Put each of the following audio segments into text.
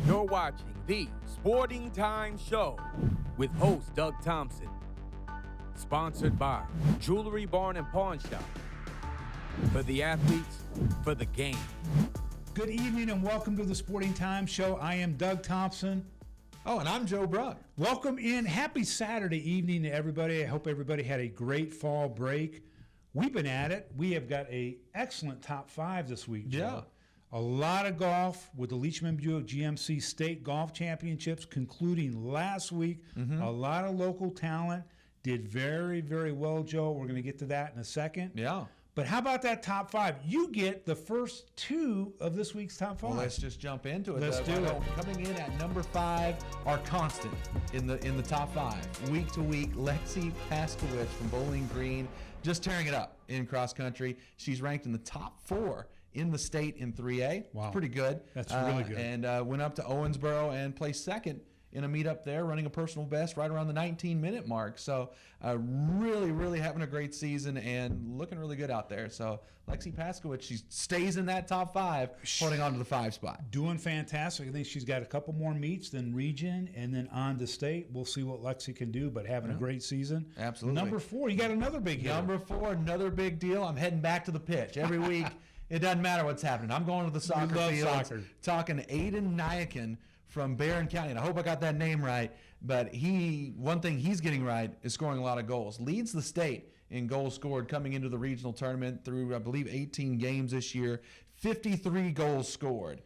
You're watching the Sporting Time Show with host Doug Thompson. Sponsored by Jewelry Barn and Pawn Shop. For the athletes, for the game. Good evening and welcome to the Sporting Time Show. I am Doug Thompson. Oh, and I'm Joe Bruck. Welcome in. Happy Saturday evening to everybody. I hope everybody had a great fall break. We've been at it. We have got an excellent top five this week, Joe. Yeah. A lot of golf with the Leachman Buick GMC State Golf Championships concluding last week. A lot of local talent. Did very, very well, Joe. We're going to get to that in a second. Yeah. But how about that top five? You get the first two of this week's top five. Well, let's just jump into it. Let's do it. Coming in at number 5, our constant in the top 5. Week to week, Lexie Paszkiewicz from Bowling Green, just tearing it up in cross country. She's ranked in the top 4 in the state in 3A. Wow. It's pretty good. That's really good. And went up to Owensboro and placed second in a meetup there, running a personal best right around the 19-minute mark. So really, really having a great season and looking really good out there. So Lexie Paszkiewicz, she stays in that top 5, holding on to the 5 spot. Doing fantastic. I think she's got a couple more meets than region and then on to state. We'll see what Lexie can do, but having a great season. Absolutely. Number 4, you got another big hitter. Number 4, another big deal. I'm heading back to the pitch every week. It doesn't matter what's happening. I'm going to the soccer field. Soccer. Talking to Aiden Nyakin from Barron County, and I hope I got that name right, but one thing he's getting right is scoring a lot of goals. Leads the state in goals scored coming into the regional tournament through, I believe, 18 games this year, 53 goals scored.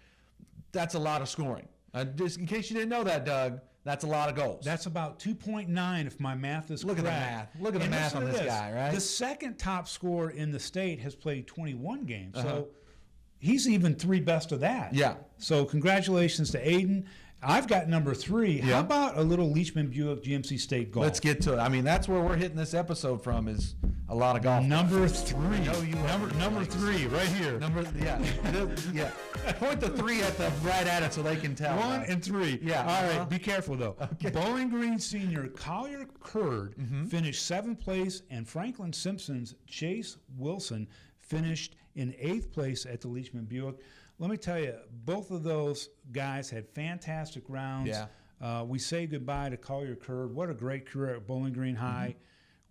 That's a lot of scoring. Just in case you didn't know that, Doug, that's a lot of goals. That's about 2.9 if my math is Look correct. at the math. Look at the And math listen on to this guy, right? The second top scorer in the state has played 21 games. So he's even 3 best of that. Yeah. So congratulations to Aiden. I've got number 3. How about a little Leachman Buick GMC State golf? Let's get to it. I mean, that's where we're hitting this episode from, is a lot of golf. Number 3. Number 3 right here. Yeah. Point the 3 right at it so they can tell. 1 and 3. Yeah. All right. Be careful though. Okay. Bowling Green senior Collier Curd finished 7th place, and Franklin Simpson's Chase Wilson finished in 8th place at the Leachman Buick. Let me tell you, both of those guys had fantastic rounds. Yeah. We say goodbye to Collier Curd. What a great career at Bowling Green High.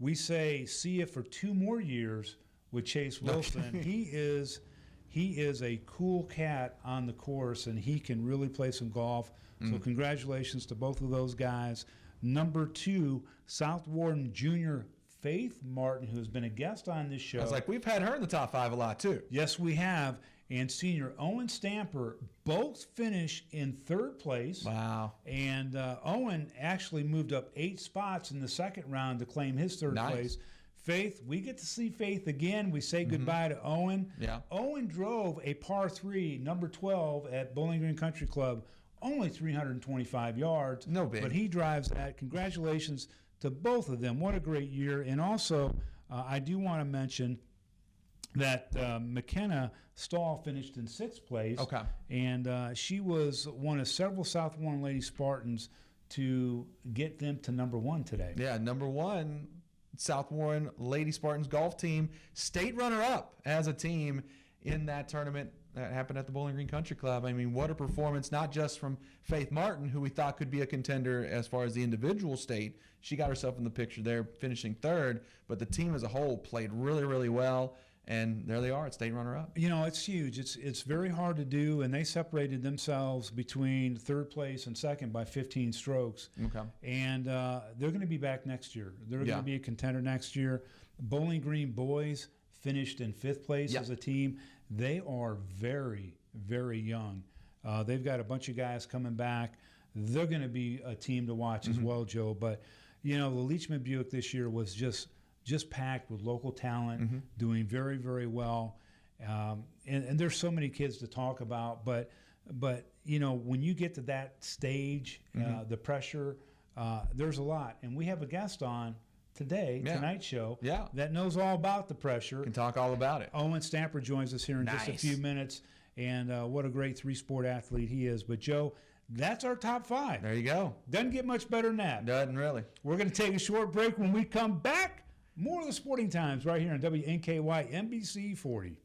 We say see you for 2 more years with Chase Wilson. He is a cool cat on the course, and he can really play some golf. So congratulations to both of those guys. Number 2, South Warden Junior Faith Martin, who has been a guest on this show. I was like, we've had her in the top 5 a lot too. Yes, we have. And senior Owen Stamper both finished in 3rd place. Wow. And Owen actually moved up 8 spots in the second round to claim his 3rd place. Faith, we get to see Faith again. We say goodbye to Owen. Yeah. Owen drove a par 3, number 12 at Bowling Green Country Club, only 325 yards. No big. But he drives that. Congratulations to both of them. What a great year. And also, I do want to mention that McKenna Stahl finished in 6th place. Okay. And she was one of several South Warren Lady Spartans to get them to number 1 today. Yeah, number 1, South Warren Lady Spartans golf team, state runner-up as a team in that tournament that happened at the Bowling Green Country Club. I mean, what a performance, not just from Faith Martin, who we thought could be a contender as far as the individual state. She got herself in the picture there, finishing 3rd, but the team as a whole played really, really well. And there they are, at state runner-up. You know, it's huge. It's very hard to do, and they separated themselves between 3rd place and 2nd by 15 strokes. Okay. And they're going to be back next year. They're going to be a contender next year. Bowling Green boys finished in 5th place as a team. They are very, very young. They've got a bunch of guys coming back. They're going to be a team to watch as well, Joe. But, you know, the Leachman Buick this year was just packed with local talent, doing very, very well. And there's so many kids to talk about, but you know, when you get to that stage, the pressure, there's a lot. And we have a guest on today, tonight's show, that knows all about the pressure. Can talk all about it. Owen Stamper joins us here in just a few minutes, and what a great 3-sport athlete he is. But Joe, that's our top 5. There you go. Doesn't get much better than that. Doesn't really. We're going to take a short break. When we come back, more of the Sporting Times right here on WNKY NBC 40.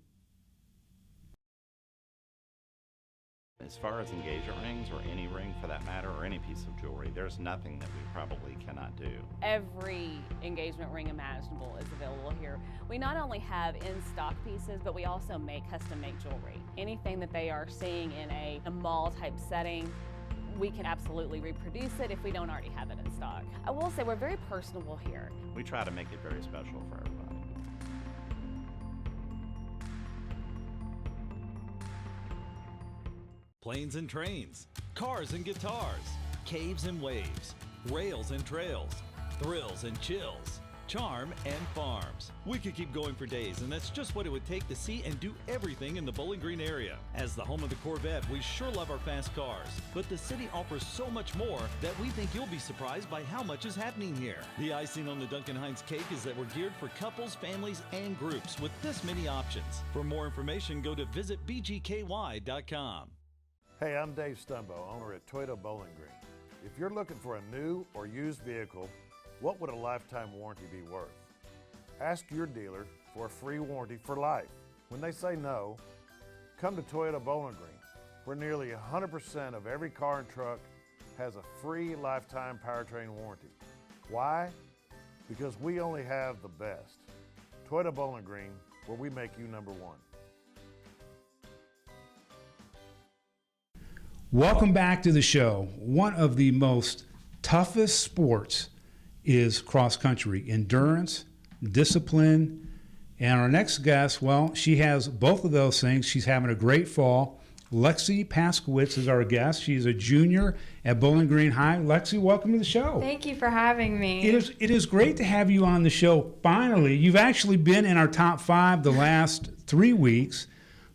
As far as engagement rings, or any ring for that matter, or any piece of jewelry, there's nothing that we probably cannot do. Every engagement ring imaginable is available here. We not only have in-stock pieces, but we also make custom-made jewelry. Anything that they are seeing in a mall-type setting, we can absolutely reproduce it if we don't already have it in stock. I will say we're very personable here. We try to make it very special for everybody. Planes and trains, cars and guitars, caves and waves, rails and trails, thrills and chills, charm and farms. We could keep going for days, and that's just what it would take to see and do everything in the Bowling Green area. As the home of the Corvette, we sure love our fast cars, but the city offers so much more that we think you'll be surprised by how much is happening here. The icing on the Duncan Hines cake is that we're geared for couples, families, and groups with this many options. For more information, go to visitbgky.com. Hey, I'm Dave Stumbo, owner at Toyota Bowling Green. If you're looking for a new or used vehicle, what would a lifetime warranty be worth? Ask your dealer for a free warranty for life. When they say no, come to Toyota Bowling Green, where nearly 100% of every car and truck has a free lifetime powertrain warranty. Why? Because we only have the best. Toyota Bowling Green, where we make you number one. Welcome back to the show. One of the most toughest sports is cross country. Endurance, discipline, and our next guest, well, she has both of those things. She's having a great fall. Lexie Paszkiewicz is our guest. She's a junior at Bowling Green High. Lexie, welcome to the show. Thank you for having me. It is great to have you on the show finally. You've actually been in our top 5 the last 3 weeks,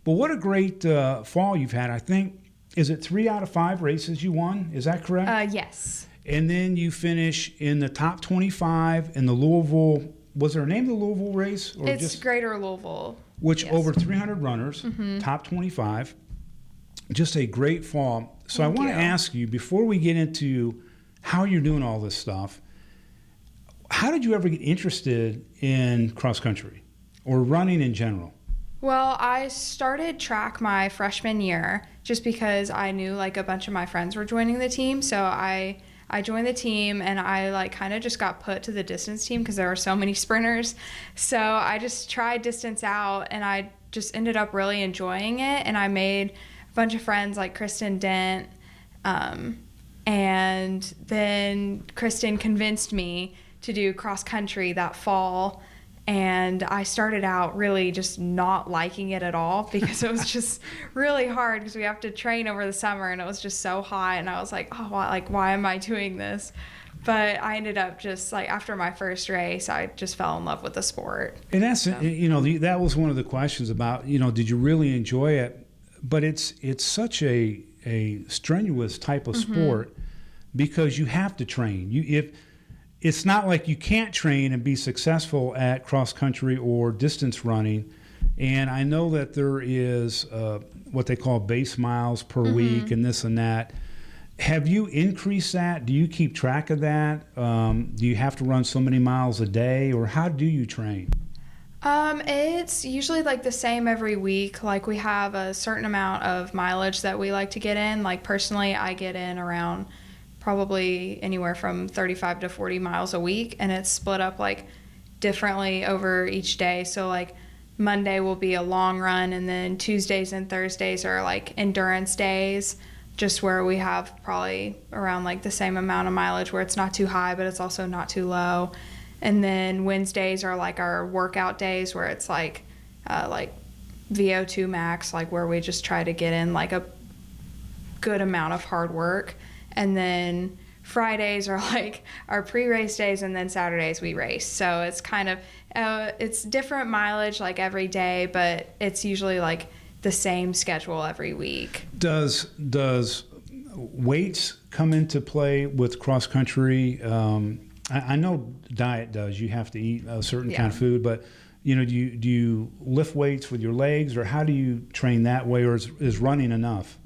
but what a great fall you've had. I think, is it 3 out of 5 races you won? Is that correct? Yes. And then you finish in the top 25 in the Louisville. Was there a name of the Louisville race? Or it's just Greater Louisville. Which yes. Over 300 runners, top 25. Just a great fall. So Thank I want you. to ask you, before we get into how you're doing all this stuff, how did you ever get interested in cross country or running in general? Well, I started track my freshman year just because I knew like a bunch of my friends were joining the team. So I joined the team and I like kind of just got put to the distance team because there were so many sprinters. So I just tried distance out and I just ended up really enjoying it. And I made a bunch of friends like Kristen Dent. And then Kristen convinced me to do cross country that fall. And I started out really just not liking it at all because it was just really hard because we have to train over the summer and it was just so hot. And I was like, oh, why am I doing this? But I ended up just like after my first race, I just fell in love with the sport. And that's, that was one of the questions about, did you really enjoy it? But it's such a strenuous type of sport because you have to train. It's not like you can't train and be successful at cross country or distance running. And I know that there is what they call base miles per week and this and that. Have you increased that? Do you keep track of that? Do you have to run so many miles a day, or how do you train? It's usually like the same every week. Like we have a certain amount of mileage that we like to get in. Like personally, I get in around probably anywhere from 35 to 40 miles a week, and it's split up like differently over each day. So like Monday will be a long run, and then Tuesdays and Thursdays are like endurance days, just where we have probably around like the same amount of mileage where it's not too high but it's also not too low. And then Wednesdays are like our workout days where it's like VO2 max, like where we just try to get in like a good amount of hard work. And then Fridays are like our pre-race days, and then Saturdays we race. So it's kind of, it's different mileage like every day, but it's usually like the same schedule every week. Does weights come into play with cross country? I know diet does. You have to eat a certain kind of food, but do you lift weights with your legs, or how do you train that way, or is running enough?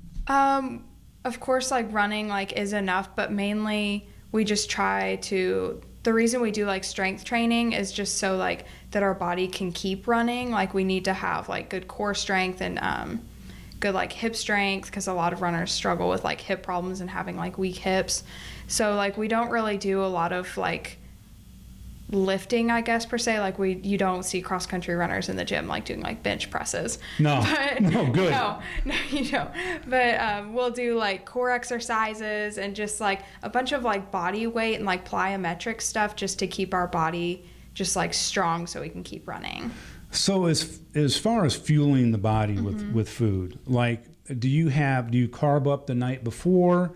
Of course, like running like is enough, but mainly we just try to, the reason we do like strength training is just so like that our body can keep running. Like we need to have like good core strength and good like hip strength, because a lot of runners struggle with like hip problems and having like weak hips. So like we don't really do a lot of like lifting, I guess, per se. Like you don't see cross country runners in the gym like doing like bench presses. No, no, good. No, you don't. But we'll do like core exercises and just like a bunch of like body weight and like plyometric stuff just to keep our body just like strong so we can keep running. So as far as fueling the body with food, like do you carb up the night before?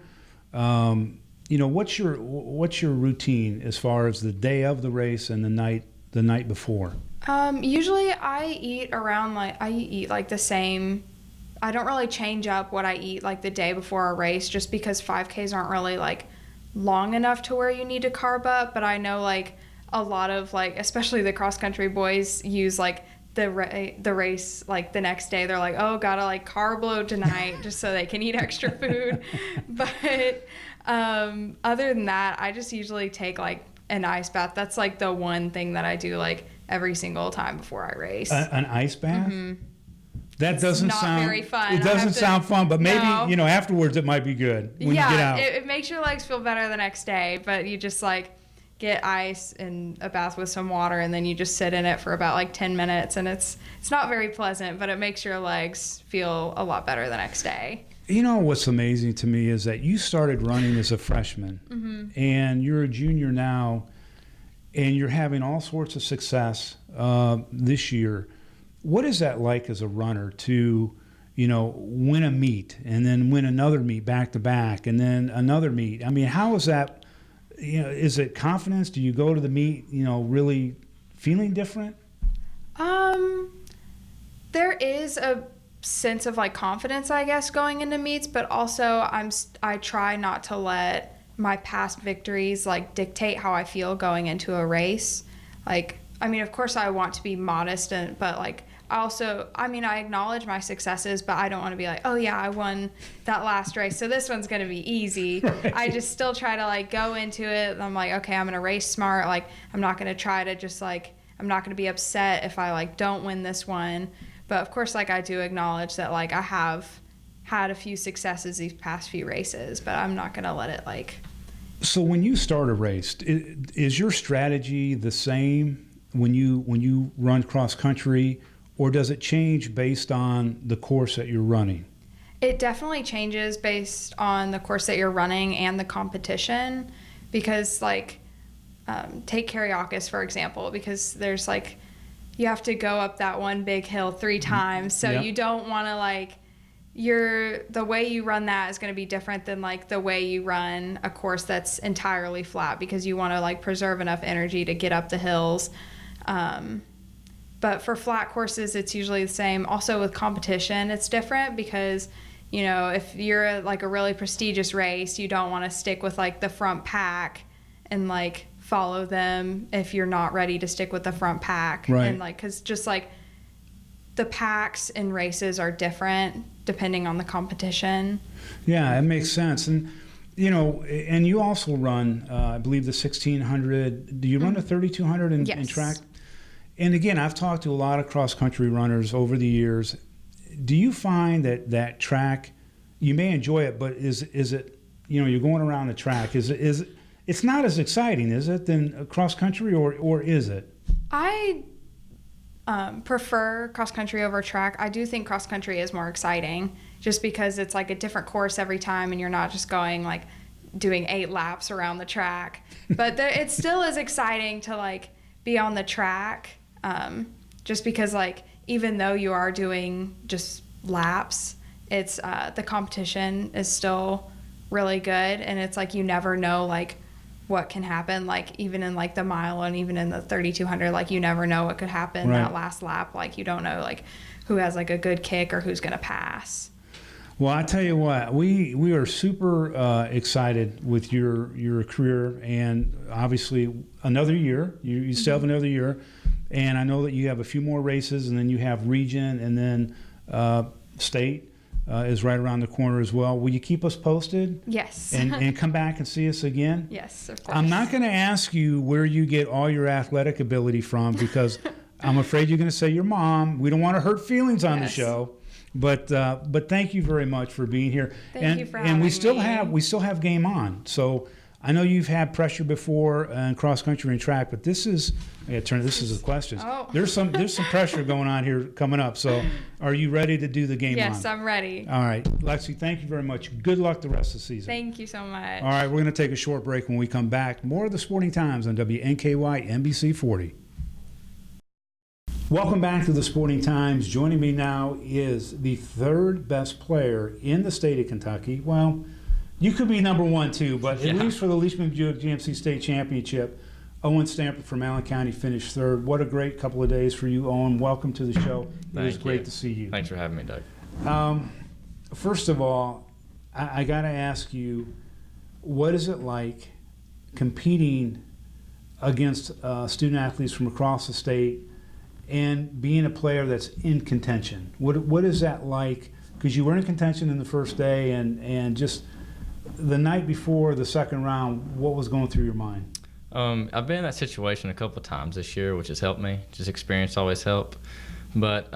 What's your routine as far as the day of the race and the night before? Usually I eat like the same. I don't really change up what I eat like the day before a race, just because 5Ks aren't really like long enough to where you need to carb up. But I know like a lot of like, especially the cross country boys, use like the race like the next day. They're like, oh, gotta like carb load tonight just so they can eat extra food. But other than that, I just usually take like an ice bath. That's like the one thing that I do like every single time before I race. An ice bath? Mm-hmm. That doesn't not sound very fun. It doesn't sound fun, but maybe No. Afterwards it might be good when you get out. It makes your legs feel better the next day. But you just like get ice and a bath with some water, and then you just sit in it for about like 10 minutes, and it's not very pleasant, but it makes your legs feel a lot better the next day. You know what's amazing to me is that you started running as a freshman, and you're a junior now, and you're having all sorts of success this year. What is that like as a runner to, win a meet and then win another meet back to back and then another meet? I mean, how is that? Is it confidence? Do you go to the meet, really feeling different? There is a sense of like confidence, I guess, going into meets, but also I try not to let my past victories like dictate how I feel going into a race. Like, I mean, of course I want to be modest, but like I acknowledge my successes, but I don't want to be like, oh yeah, I won that last race, so this one's going to be easy. Right. I just still try to like go into it. I'm like, okay, I'm going to race smart. Like, I'm not going to try to just like, I'm not going to be upset if I like don't win this one. But of course, like I do acknowledge that like I have had a few successes these past few races, but I'm not going to let it like. So when you start a race, is your strategy the same when you run cross country? Or does it change based on the course that you're running? It definitely changes based on the course that you're running and the competition. Because like, take Karaokis, for example, because there's like, you have to go up that one big hill 3 times. So you don't want to like, the way you run that is going to be different than like the way you run a course that's entirely flat, because you want to like preserve enough energy to get up the hills. But for flat courses, it's usually the same. Also with competition, it's different because, if you're like a really prestigious race, you don't want to stick with like the front pack and like follow them if you're not ready to stick with the front pack. Right. And like, cause just like the packs in races are different depending on the competition. Yeah, it makes sense. And, and you also run, I believe the 1600, do you run the 3200 in track? And again, I've talked to a lot of cross-country runners over the years. Do you find that track, you may enjoy it, but is it, you're going around the track, is it, it's not as exciting, is it, than cross-country, or is it? I prefer cross-country over track. I do think cross-country is more exciting just because it's like a different course every time and you're not just going like doing 8 laps around the track. But it still is exciting to like be on the track. Just because like even though you are doing just laps, it's the competition is still really good, and it's like you never know like what can happen, like even in like the mile and even in the 3200, like you never know what could happen that last lap. Like you don't know like who has like a good kick or who's gonna pass. Well, I tell you what, we are super excited with your career, and obviously another year. You still have another year. And I know that you have a few more races, and then you have region, and then state is right around the corner as well. Will you keep us posted? Yes. And come back and see us again? Yes, of course. I'm not going to ask you where you get all your athletic ability from, because I'm afraid you're going to say your mom. We don't want to hurt feelings on the show. But thank you very much for being here. Thank you for and we having me. still have game on. So I know you've had pressure before in cross country and track, but this is this is a question. Oh. There's some pressure going on here coming up. So are you ready to do the game on? Yes, I'm ready. All right, Lexie, thank you very much. Good luck the rest of the season. Thank you so much. All right, we're going to take a short break. When we come back, more of the Sporting Times on WNKY NBC 40. Welcome back to the Sporting Times. Joining me now is the third best player in the state of Kentucky. Well, you could be number one too, but at least for the Leachman Buick GMC State Championship, Owen Stamper from Allen County finished third. What a great couple of days for you, Owen. Welcome to the show. It was great to see you. Thanks for having me, Doug. First of all, I got to ask you, what is it like competing against student athletes from across the state and being a player that's in contention? What is that like? Because you were in contention in the first day, and just the night before the second round, what was going through your mind? I've been in that situation a couple of times this year, which has helped me. Just experience always help. But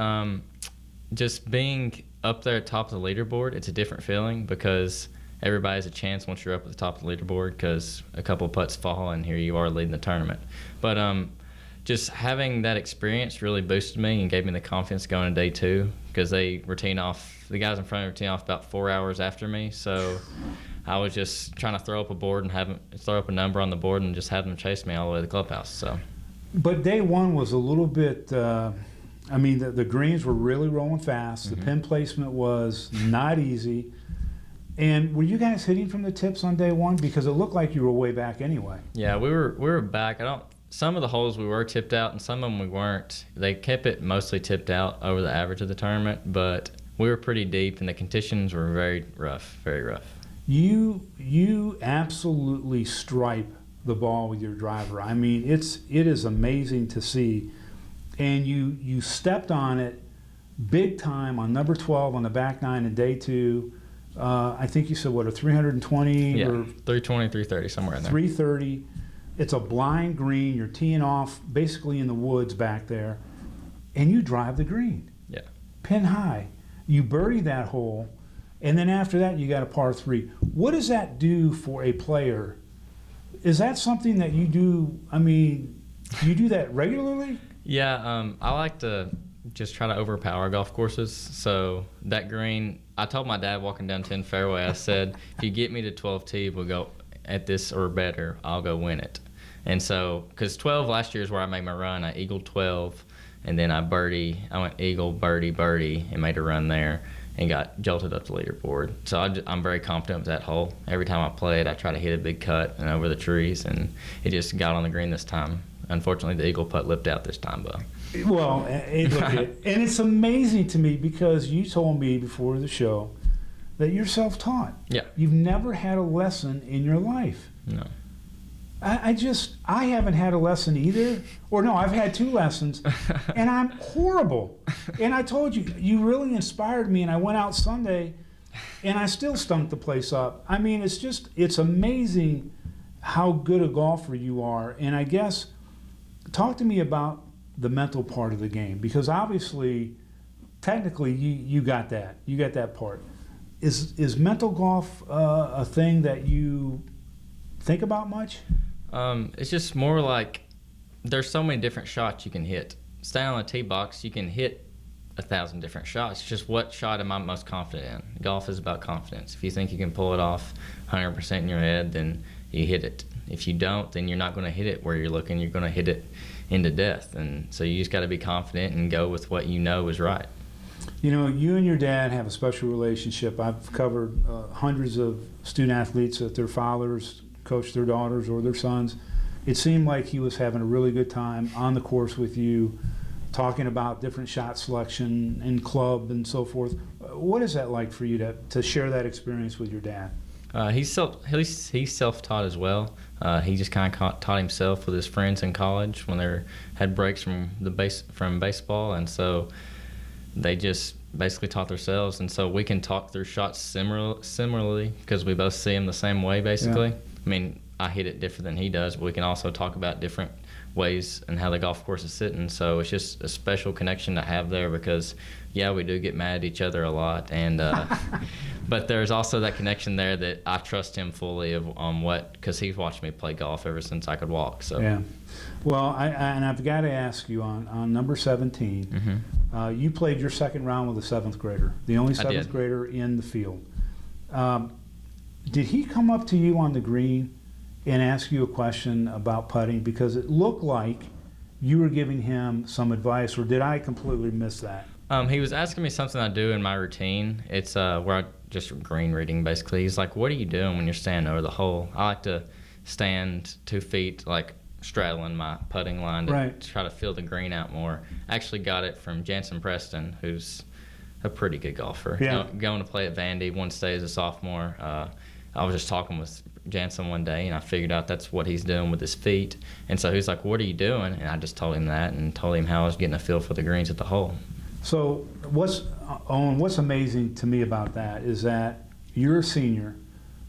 just being up there at the top of the leaderboard, it's a different feeling because everybody has a chance once you're up at the top of the leaderboard because a couple of putts fall and here you are leading the tournament. But just having that experience really boosted me and gave me the confidence going to day two because the guys in front of me routine off about 4 hours after me. So I was just trying to throw up a board and throw up a number on the board and just have them chase me all the way to the clubhouse. So, but day one was a little bit. The greens were really rolling fast. The pin placement was not easy. And were you guys hitting from the tips on day one? Because it looked like you were way back anyway. Yeah, we were back. Some of the holes we were tipped out, and some of them we weren't. They kept it mostly tipped out over the average of the tournament, but we were pretty deep, and the conditions were very rough, very rough. You absolutely stripe the ball with your driver. I mean, it is amazing to see. And you stepped on it big time on number 12 on the back nine in day two. I think you said, a 320? Yeah, or 320, 330, somewhere in there. 330. It's a blind green. You're teeing off basically in the woods back there, and you drive the green. Yeah. Pin high. You birdie that hole, and then after that you got a par three. What does that do for a player? Is that something that you do? I mean, do you do that regularly? Yeah, I like to just try to overpower golf courses. So that green, I told my dad walking down 10 fairway, I said, if you get me to 12 tee, we'll go at this or better, I'll go win it. And so, because 12 last year is where I made my run. I eagled 12, and then I went eagle, birdie, and made a run there and got jolted up the leaderboard. So I'm very confident with that hole. Every time I play it, I try to hit a big cut and over the trees, and it just got on the green this time. Unfortunately, the eagle putt lipped out this time, but. Well, and it's amazing to me because you told me before the show that you're self-taught. Yeah. You've never had a lesson in your life. No. I haven't had a lesson either. Or no, I've had 2 lessons, and I'm horrible. And I told you, you really inspired me, and I went out Sunday, and I still stunk the place up. I mean, it's amazing how good a golfer you are. And I guess, talk to me about the mental part of the game, because obviously, technically, you got that. You got that part. Is mental golf a thing that you think about much? It's just more like there's so many different shots you can hit. Standing on a tee box, you can hit 1,000 different shots. It's just what shot am I most confident in? Golf is about confidence. If you think you can pull it off 100% in your head, then you hit it. If you don't, then you're not going to hit it where you're looking. You're going to hit it into death. And so you just got to be confident and go with what you know is right. You know, you and your dad have a special relationship. I've covered hundreds of student athletes that their fathers coach their daughters or their sons. It seemed like he was having a really good time on the course with you, talking about different shot selection and club and so forth. What is that like for you to share that experience with your dad? He's self-taught as well. He just kind of taught himself with his friends in college when they had breaks from baseball, and so they just basically taught themselves. And so we can talk through shots similarly because we both see them the same way, basically. Yeah. I mean, I hit it different than he does, but we can also talk about different ways and how the golf course is sitting. So it's just a special connection to have there because, yeah, we do get mad at each other a lot, and but there's also that connection there that I trust him fully because he's watched me play golf ever since I could walk. So yeah. Well, I've got to ask you on number 17. You played your second round with a 7th grader, the only 7th grader in the field. Did he come up to you on the green and ask you a question about putting? Because it looked like you were giving him some advice, or did I completely miss that? He was asking me something I do in my routine. It's where I just green reading, basically. He's like, what are you doing when you're standing over the hole? I like to stand 2 feet, like straddling my putting line to try to feel the green out more. I actually got it from Jansen Preston, who's a pretty good golfer. Yeah. Going to play at Vandy, one stay as a sophomore. I was just talking with Jansen one day, and I figured out that's what he's doing with his feet. And so he was like, what are you doing? And I just told him that and told him how I was getting a feel for the greens at the hole. So Owen, what's amazing to me about that is that you're a senior,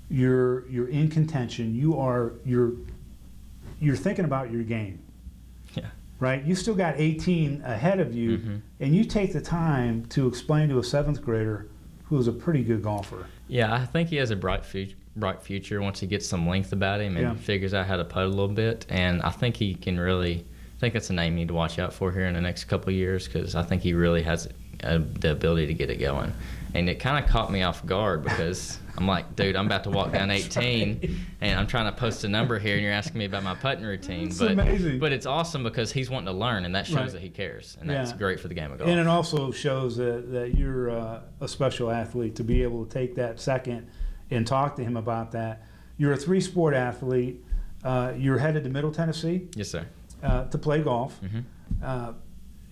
you're in contention, you're thinking about your game. Yeah. Right? You still got 18 ahead of you, and you take the time to explain to a 7th grader who's a pretty good golfer. Yeah, I think he has a bright future once he gets some length about him and figures out how to putt a little bit. And I think he can really, I think that's a name you need to watch out for here in the next couple of years, because I think he really has the ability to get it going. And it kind of caught me off guard because I'm like, dude, I'm about to walk down 18 and I'm trying to post a number here and you're asking me about my putting routine. It's amazing. But it's awesome because he's wanting to learn, and that shows that he cares, and that's great for the game of golf. And it also shows that you're a special athlete to be able to take that second and talk to him about that. You're a 3-sport athlete. You're headed to Middle Tennessee. Yes, sir. To play golf.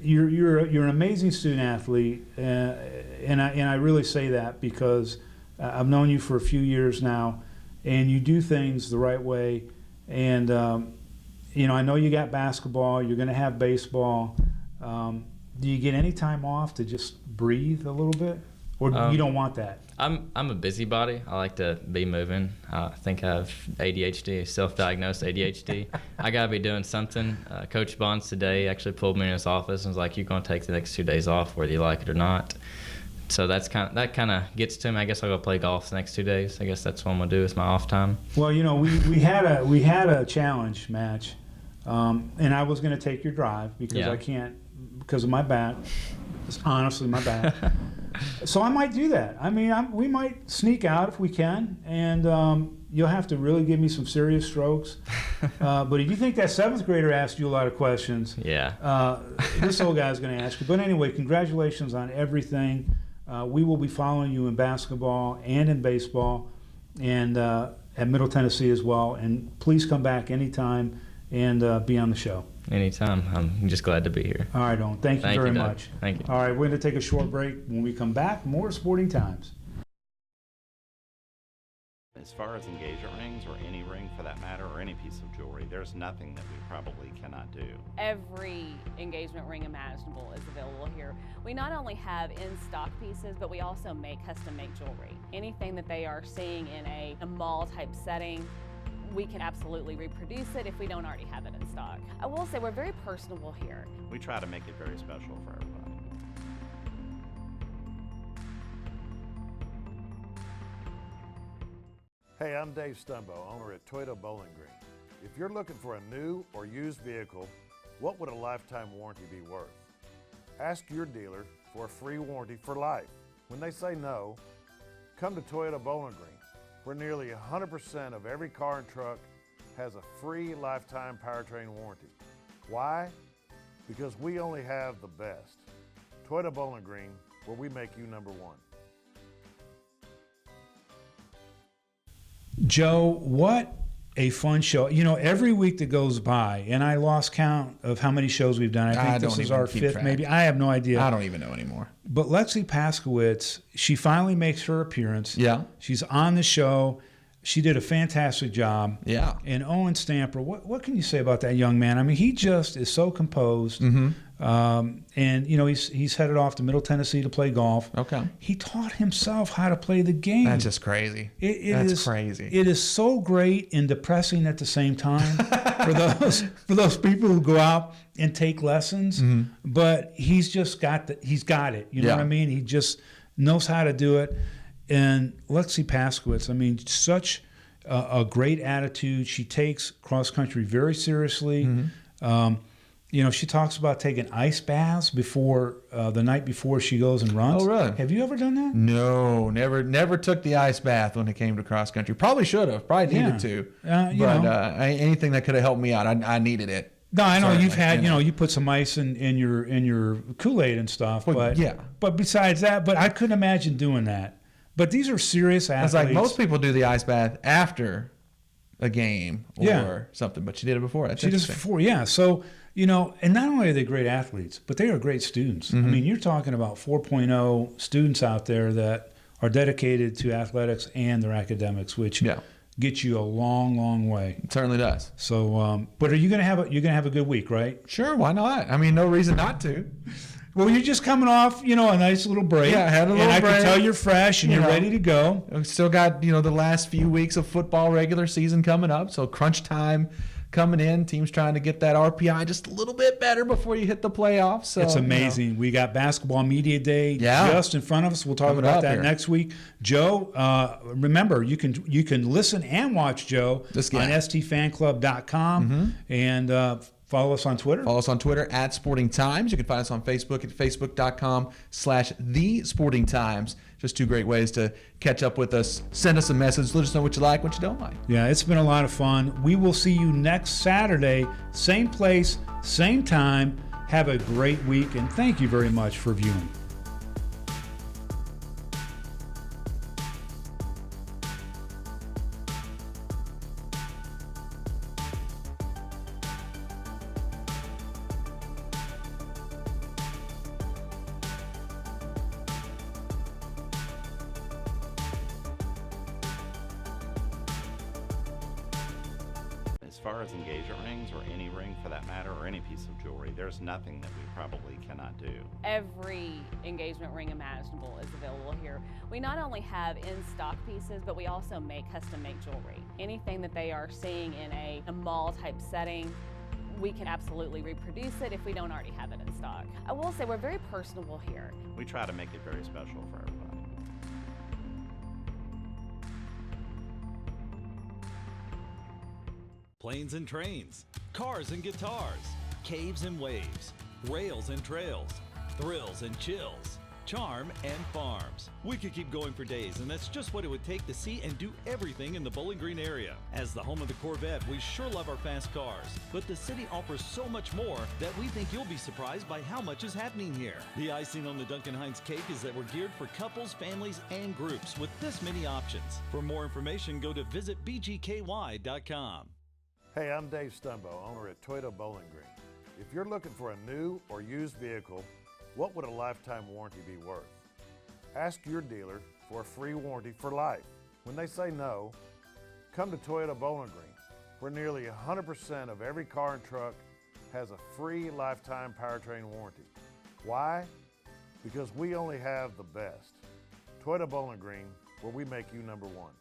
You're an amazing student athlete, and I really say that because I've known you for a few years now, and you do things the right way. And I know you got basketball. You're going to have baseball. Do you get any time off to just breathe a little bit, or you don't want that? I'm a busybody. I like to be moving. I think I have ADHD, self-diagnosed ADHD. I gotta be doing something. Coach Bonds today actually pulled me in his office and was like, "You're gonna take the next 2 days off, whether you like it or not." So that kind of gets to me. I guess I'll go play golf the next 2 days. I guess that's what I'm gonna do. It's my off time. Well, we had a challenge match, and I was gonna take your drive because I can't because of my back. It's honestly my back. So I might do that. I mean, we might sneak out if we can, and you'll have to really give me some serious strokes. But if you think that 7th grader asked you a lot of questions, this old guy's going to ask you. But anyway, congratulations on everything. We will be following you in basketball and in baseball, and at Middle Tennessee as well. And please come back anytime and be on the show. Anytime. I'm just glad to be here. All right, Owen. Thank you very much. Thank you. All right, we're going to take a short break. When we come back, more Sporting Times. As far as engagement rings, or any ring for that matter, or any piece of jewelry, there's nothing that we probably cannot do. Every engagement ring imaginable is available here. We not only have in-stock pieces, but we also make custom-made jewelry. Anything that they are seeing in a mall-type setting, we can absolutely reproduce it if we don't already have it in stock. I will say we're very personable here. We try to make it very special for everybody. Hey, I'm Dave Stumbo, owner at Toyota Bowling Green. If you're looking for a new or used vehicle, what would a lifetime warranty be worth? Ask your dealer for a free warranty for life. When they say no, come to Toyota Bowling Green, where nearly 100% of every car and truck has a free lifetime powertrain warranty. Why? Because we only have the best. Toyota Bowling Green, where we make you number one. Joe, what a fun show. Every week that goes by, and I lost count of how many shows we've done. I think this is our 5th, maybe. I have no idea. I don't even know anymore. But Lexie Paszkiewicz, she finally makes her appearance. Yeah. She's on the show. She did a fantastic job. Yeah. And Owen Stamper, what can you say about that young man? I mean, he just is so composed. And, you know, he's headed off to Middle Tennessee to play golf. Okay. He taught himself how to play the game. That's just crazy. That's crazy. It is so great and depressing at the same time for those people who go out and take lessons. But he's just got he's got it. You know what I mean? He just knows how to do it. And Lexie Paszkiewicz, I mean, such a great attitude. She takes cross country very seriously. You know, she talks about taking ice baths before the night before she goes and runs. Oh, really? Have you ever done that? No, never took the ice bath when it came to cross country. Probably should have. Probably needed to. Anything that could have helped me out, I needed it. No, I know you've had, you know, you put some ice in your Kool-Aid and stuff. Well, But besides that, but I couldn't imagine doing that. But these are serious athletes. It's like most people do the ice bath after a game or something, but she did it before. She did it before, yeah. So, you know, and not only are they great athletes, but they are great students. I mean, you're talking about 4.0 students out there that are dedicated to athletics and their academics, which gets you a long, long way. It certainly does. So, but are you going to have a good week, right? Sure, why not? I mean, no reason not to. Well, you're just coming off, you know, a nice little break. Yeah, I had a little break. And I can tell you're fresh and you're ready to go. We've still got, you know, the last few weeks of football regular season coming up. So crunch time coming in. Teams trying to get that RPI just a little bit better before you hit the playoffs. So, it's amazing. You know. We got basketball media day just in front of us. We'll talk about that next week. Joe, remember, you can listen and watch Joe on stfanclub.com and follow us on Twitter. Follow us on Twitter at Sporting Times. You can find us on Facebook at facebook.com/thesportingtimes. Just two great ways to catch up with us. Send us a message. Let us know what you like, what you don't like. Yeah, it's been a lot of fun. We will see you next Saturday. Same place, same time. Have a great week, and thank you very much for viewing. As far as engagement rings, or any ring for that matter, or any piece of jewelry, there's nothing that we probably cannot do. Every engagement ring imaginable is available here. We not only have in-stock pieces, but we also make custom-made jewelry. Anything that they are seeing in a mall-type setting, we can absolutely reproduce it if we don't already have it in stock. I will say we're very personable here. We try to make it very special for everybody. Planes and trains, cars and guitars, caves and waves, rails and trails, thrills and chills, charm and farms. We could keep going for days, and that's just what it would take to see and do everything in the Bowling Green area. As the home of the Corvette, we sure love our fast cars, but the city offers so much more that we think you'll be surprised by how much is happening here. The icing on the Duncan Hines cake is that we're geared for couples, families, and groups with this many options. For more information, go to visitbgky.com. Hey, I'm Dave Stumbo, owner at Toyota Bowling Green. If you're looking for a new or used vehicle, what would a lifetime warranty be worth? Ask your dealer for a free warranty for life. When they say no, come to Toyota Bowling Green, where nearly 100% of every car and truck has a free lifetime powertrain warranty. Why? Because we only have the best. Toyota Bowling Green, where we make you number one.